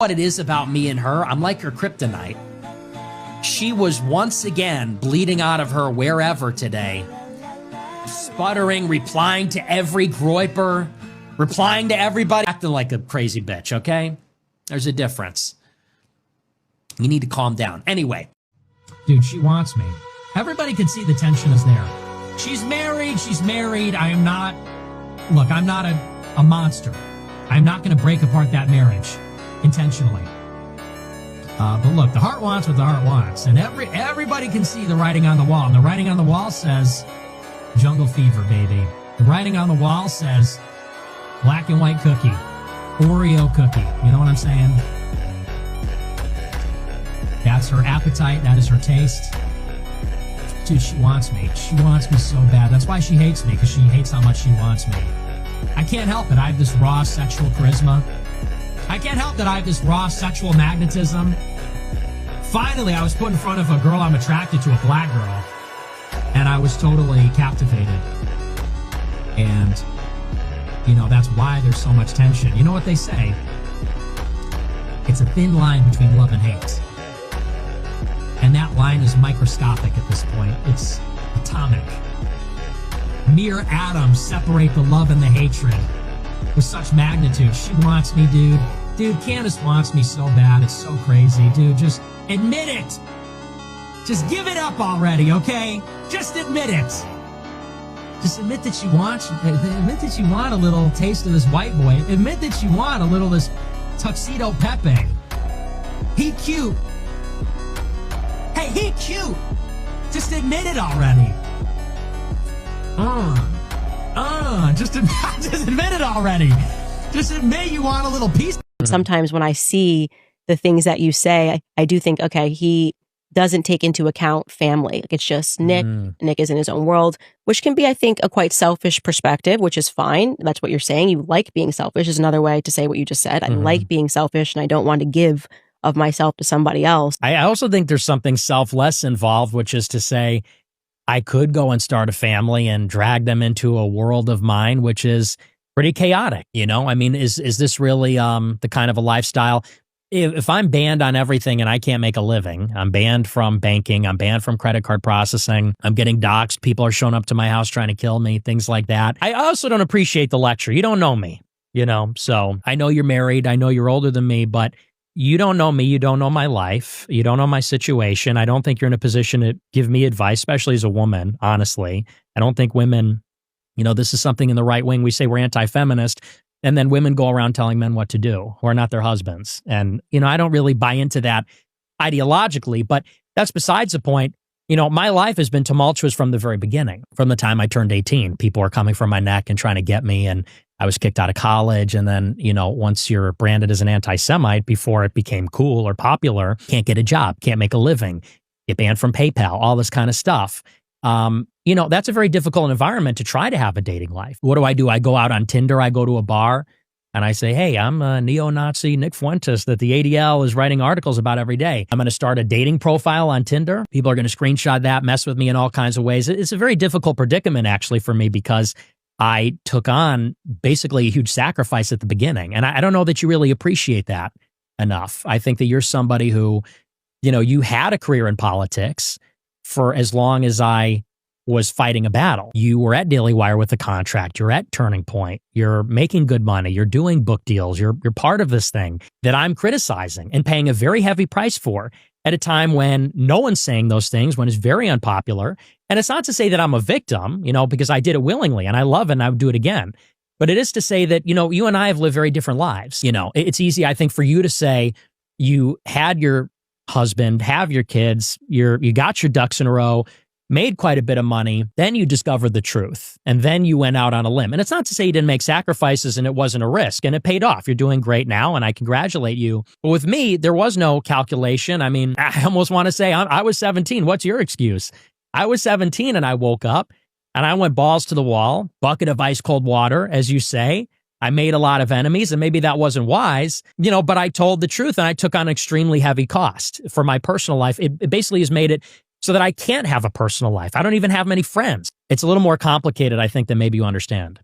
What it is about me and her, I'm like her kryptonite. She was once again bleeding out of her wherever today, sputtering, replying to every groiper, replying to everybody, acting like a crazy bitch, okay? There's a difference. You need to calm down. Anyway. Dude, she wants me. Everybody can see the tension is there. She's married. I am not, look, I'm not a monster. I'm not going to break apart that marriage intentionally. But look, the heart wants what the heart wants. And everybody can see the writing on the wall. And the writing on the wall says, jungle fever, baby. The writing on the wall says, black and white cookie. Oreo cookie. You know what I'm saying? That's her appetite. That is her taste. Dude, she wants me. She wants me so bad. That's why she hates me, because she hates how much she wants me. I can't help it. I have this raw sexual charisma. I can't help that I have this raw sexual magnetism. Finally, I was put in front of a girl I'm attracted to, a black girl, and I was totally captivated. And, you know, that's why there's so much tension. You know what they say? It's a thin line between love and hate. And that line is microscopic at this point. It's atomic. Mere atoms separate the love and the hatred with such magnitude. She wants me, dude. Dude, Candice wants me so bad. It's so crazy, dude. Just admit it. Just give it up already, okay? Just admit it. Just admit that you want a little taste of this white boy. Admit that you want a little of this tuxedo Pepe. He cute. Hey, he cute. Just admit it already. Just admit it already. Just admit you want a little piece. Sometimes when I see the things that you say, I do think, okay, he doesn't take into account family. Like, it's just Nick. Nick is in his own world, which can be, I think, a quite selfish perspective, which is fine. That's what you're saying. You like being selfish is another way to say what you just said. I like being selfish and I don't want to give of myself to somebody else. I also think there's something selfless involved, which is to say, I could go and start a family and drag them into a world of mine, which is pretty chaotic. You know, I mean, is this really the kind of a lifestyle? If I'm banned on everything and I can't make a living, I'm banned from banking, I'm banned from credit card processing, I'm getting doxxed, people are showing up to my house trying to kill me, things like that. I also don't appreciate the lecture. You don't know me, you know, so I know you're married, I know you're older than me, but you don't know me, you don't know my life, you don't know my situation. I don't think you're in a position to give me advice, especially as a woman, honestly. I don't think women, you know, this is something in the right wing, we say we're anti-feminist, and then women go around telling men what to do, who are not their husbands. And, you know, I don't really buy into that ideologically, but that's besides the point. You know, my life has been tumultuous from the very beginning. From the time I turned 18, people were coming for my neck and trying to get me, and I was kicked out of college. And then, you know, once you're branded as an anti-Semite, before it became cool or popular, can't get a job, can't make a living, get banned from PayPal, all this kind of stuff. You know, that's a very difficult environment to try to have a dating life. What do? I go out on Tinder, I go to a bar, and I say, hey, I'm a neo-Nazi Nick Fuentes that the ADL is writing articles about every day. I'm going to start a dating profile on Tinder. People are going to screenshot that, mess with me in all kinds of ways. It's a very difficult predicament, actually, for me, because I took on basically a huge sacrifice at the beginning. And I don't know that you really appreciate that enough. I think that you're somebody who, you know, you had a career in politics for as long as I was fighting a battle. You were at Daily Wire with a contract. You're at Turning Point. You're making good money. You're doing book deals. You're part of this thing that I'm criticizing and paying a very heavy price for at a time when no one's saying those things, when it's very unpopular. And it's not to say that I'm a victim, you know, because I did it willingly and I love it and I would do it again. But it is to say that, you know, you and I have lived very different lives. You know, it's easy, I think, for you to say you had your husband, have your kids, you got your ducks in a row, made quite a bit of money, then you discovered the truth, and then you went out on a limb. And it's not to say you didn't make sacrifices and it wasn't a risk, and it paid off. You're doing great now, and I congratulate you. But with me, there was no calculation. I mean, I almost want to say I was 17. What's your excuse? I was 17 and I woke up and I went balls to the wall, bucket of ice cold water, as you say. I made a lot of enemies, and maybe that wasn't wise, you know, but I told the truth and I took on extremely heavy cost for my personal life. It basically has made it so that I can't have a personal life. I don't even have many friends. It's a little more complicated, I think, than maybe you understand.